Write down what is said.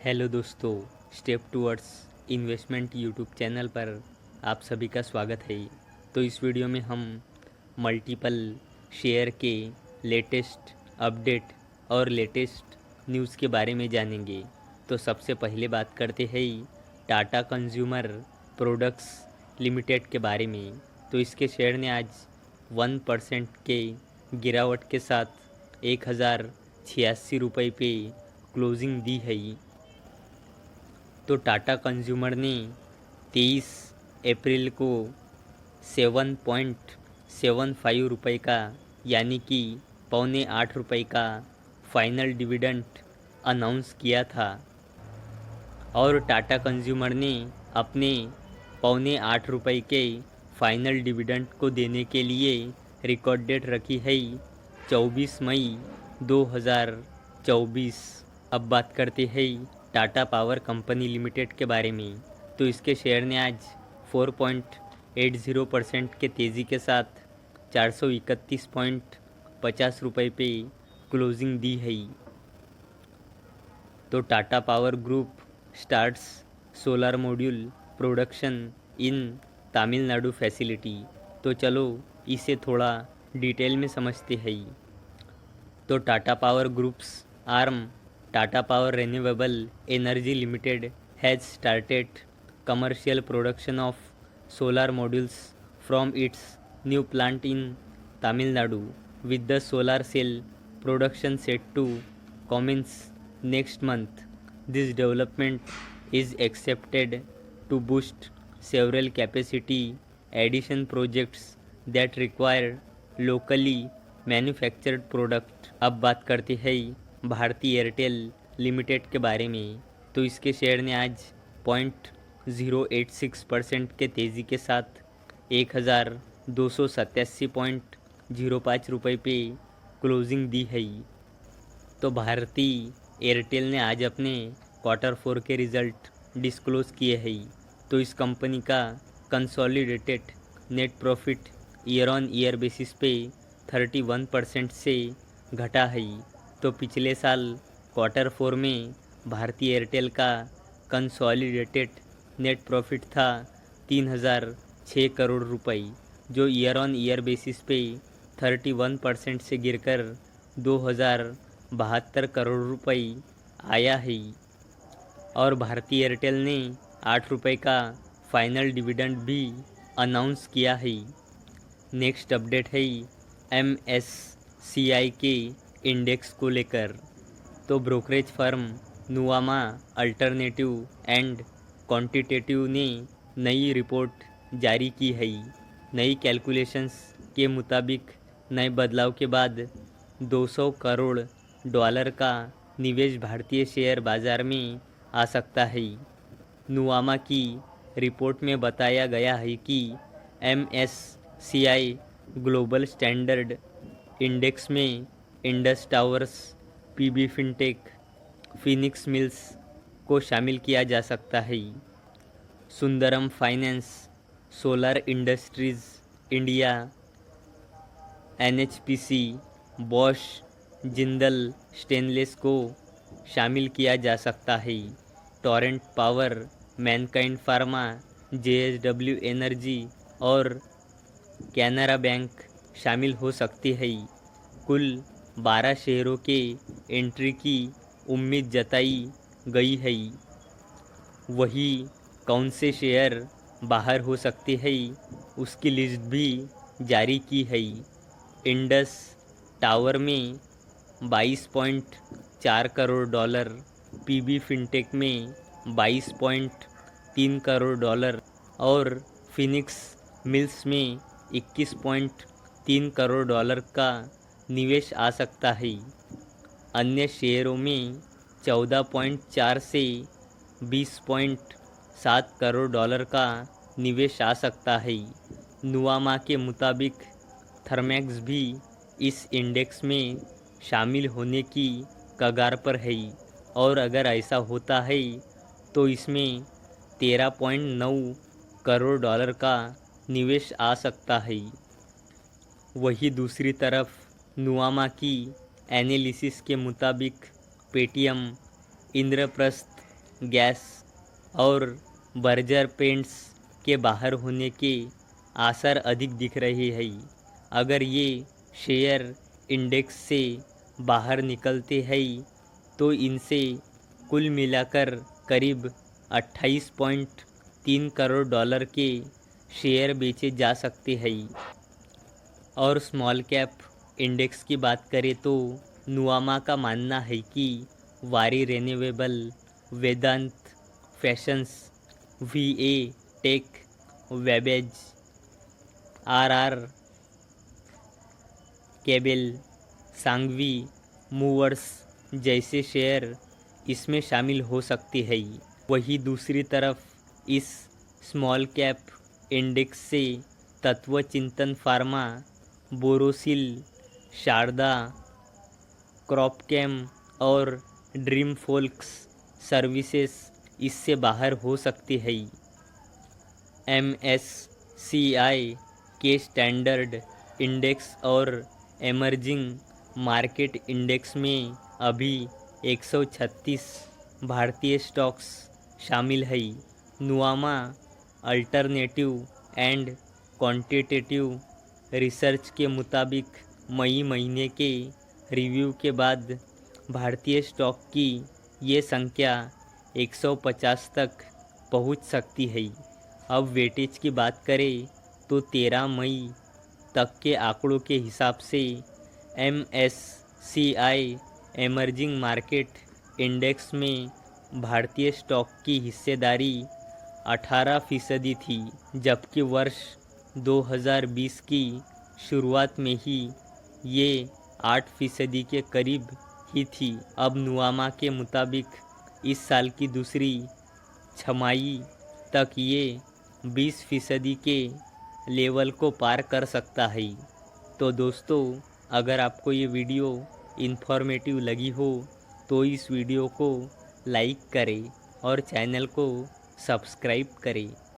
Hello दोस्तों, step towards investment YouTube channel पर आप सभी का स्वागत है। तो इस वीडियो में हम मल्टीपल शेयर के लेटेस्ट अपडेट और लेटेस्ट न्यूज़ के बारे में जानेंगे। तो सबसे पहले बात करते हैं टाटा कंज्यूमर प्रोडक्ट्स लिमिटेड के बारे में। तो इसके शेयर ने आज 1% के गिरावट के साथ 1086 रुपये पे क्लोजिंग दी है। तो टाटा कंज्यूमर ने 23 अप्रैल को 7.75 रुपये का यानी कि ₹7.25 का फाइनल डिविडेंड अनाउंस किया था और टाटा कंज्यूमर ने अपने ₹7.25 के फाइनल डिविडेंड को देने के लिए रिकॉर्ड डेट रखी है 24 मई 2024। अब बात करते हैं टाटा पावर कंपनी लिमिटेड के बारे में। तो इसके शेयर ने आज 4.80% के तेज़ी के साथ 431.50 रुपये पे क्लोजिंग दी है। तो Tata power group starts solar module production in Tamil Nadu facility. तो चलो इसे थोड़ा डिटेल में समझते हैं। तो Tata power groups arm Tata Power Renewable Energy Limited has started commercial production of solar modules from its new plant in Tamil Nadu, with the solar cell production set to commence next month. This development is expected to boost several capacity addition projects that require locally manufactured product. अब बात करते हैं Bharti Airtel limited के बारे में। तो इसके share ने आज 0.086% के तेज़ी के साथ 1287.05 रुपये पे क्लोजिंग दी है। तो भारती एयरटेल ने आज अपने Q4 के रिज़ल्ट डिस्क्लोज़ किए हैं। तो इस कंपनी का consolidated net profit year on year basis पे 31% से घटा है। तो पिछले साल Q4 में भारती एयरटेल का कंसोलिडेटेड नेट प्रॉफिट था 3006 करोड़ रुपए, जो ईयर ऑन ईयर बेसिस पे 31% से गिरकर 2072 करोड़ रुपए आया है। और भारती एयरटेल ने 8 रुपये का फाइनल डिविडेंड भी अनाउंस किया है। नेक्स्ट अपडेट है MSCI के इंडेक्स को लेकर। तो brokerage firm Nuvama alternative and quantitative ने नई रिपोर्ट जारी की है। नई कैलकुलेशंस के मुताबिक नए बदलाव के बाद $200 करोड़ का निवेश भारतीय शेयर बाजार में आ सकता है। नुवामा की रिपोर्ट में बताया गया है कि MSCI ग्लोबल स्टैंडर्ड इंडेक्स में Indus towers, PB fintech, Phoenix mills को शामिल किया जा सकता है। Sundaram finance, solar industries India, NHPC, Bosch, Jindal stainless को शामिल किया जा सकता है। Torrent power, Mankind pharma, JSW energy और कैनरा बैंक शामिल हो सकती है। कुल 12 शेयरों के एंट्री की उम्मीद जताई गई है। वही कौन से शेयर बाहर हो सकते हैं उसकी लिस्ट भी जारी की है। इंडस टावर में $22.4 करोड़, PB फिनटेक में $22.3 करोड़ और फिनिक्स मिल्स में $21.3 करोड़ का निवेश आ सकता है। अन्य शेयरों में 14.4 से $20.7 करोड़ का निवेश आ सकता है। नुवामा के मुताबिक थर्मैक्स भी इस इंडेक्स में शामिल होने की कगार पर है और अगर ऐसा होता है तो इसमें $13.9 करोड़ का निवेश आ सकता है। वही दूसरी तरफ नुवामा की एनालिसिस के मुताबिक पेटीएम, इंद्रप्रस्थ गैस और बर्जर पेंट्स के बाहर होने के आसार अधिक दिख रहे हैं। अगर ये शेयर इंडेक्स से बाहर निकलते हैं तो इनसे कुल मिलाकर करीब 28.3 करोड़ डॉलर के शेयर बेचे जा सकते हैं। और स्मॉल कैप इंडेक्स की बात करें तो नुआमा का मानना है कि Waaree renewable, Vedant fashions, VA tech, वेबेज, आरआर केबल, सांघवी मूवर्स जैसे शेयर इसमें शामिल हो सकते हैं। वहीं दूसरी तरफ इस स्मॉल कैप इंडेक्स से तत्व चिंतन फार्मा, बोरोसिल, शारदा क्रॉपकेम और ड्रीम फोल्क्स सर्विसेज इससे बाहर हो सकते हैं। MSCI के स्टैंडर्ड इंडेक्स और एमर्जिंग मार्केट इंडेक्स में अभी 136 भारतीय स्टॉक्स शामिल है। नुआमा अल्टरनेटिव एंड क्वांटिटेटिव रिसर्च के मुताबिक मई महीने के रिव्यू के बाद भारतीय स्टॉक की ये संख्या 150 तक पहुंच सकती है। अब वेटेज की बात करें तो 13 मई तक के आंकड़ों के हिसाब से MSCI एमर्जिंग मार्केट इंडेक्स में भारतीय स्टॉक की हिस्सेदारी 18% थी, जबकि वर्ष 2020 की शुरुआत में ही ये 8% के करीब ही थी। अब नुआमा के मुताबिक इस साल की दूसरी छमाही तक ये 20% के लेवल को पार कर सकता है। तो दोस्तों, अगर आपको ये वीडियो इन्फॉर्मेटिव लगी हो तो इस वीडियो को लाइक करें और चैनल को सब्सक्राइब करें।